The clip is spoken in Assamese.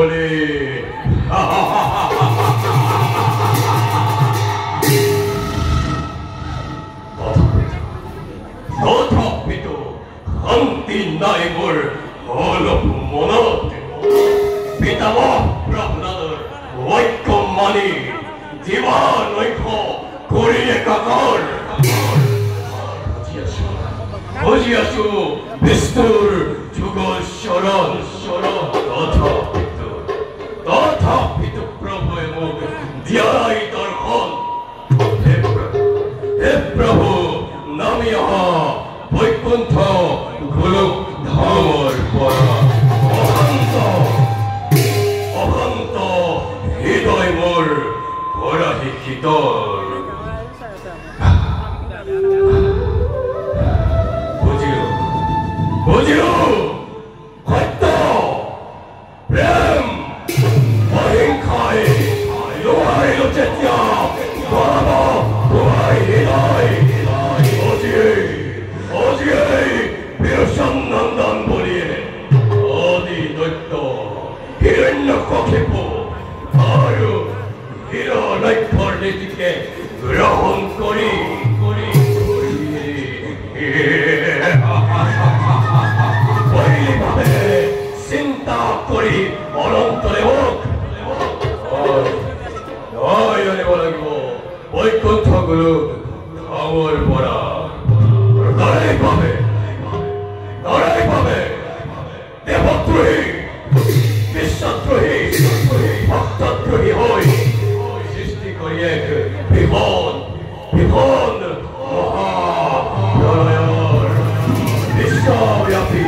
বলে তথাপিত শান্তি নাই মোৰ অলপ মনত পিতামহ প্ৰহ্লাদৰ ঐক্য মানি জীৱান ঐক্য কৰি একাকাৰ বুজি আছো বিষ্ণুৰ যুগ শৰণ তথাপিত প্ৰভুৱে মোক দিয়াই দৰ্শন হে প্ৰভু নামি অহা বৈকুণ্ঠ গোলক ধামৰ পৰা অভন্ত হৃদয় মোৰ কৰাহি শীতল বুজিলো সত্য প্ৰেম অহিংসাই লোৱাইলো যেতিয়া নন্দন বলিয়ে আদি দৈত্য হিৰণ্যকশিপু আৰু হিৰণ্যৰ নীতিকে গ্ৰহণ কৰি চিন্তা কৰি অনন্তৰে মোক আনিব লাগিব বৈকুণ্ঠ গোলক ধামৰ পৰা তাৰে বাবে দেৱদ্ৰোহী বিশ্বদ্ৰোহী ভক্তদ্ৰোহী হৈ সৃষ্টি কৰি এক বিভন মহাপ্ৰলয়ৰ বিশ্বব্যাপী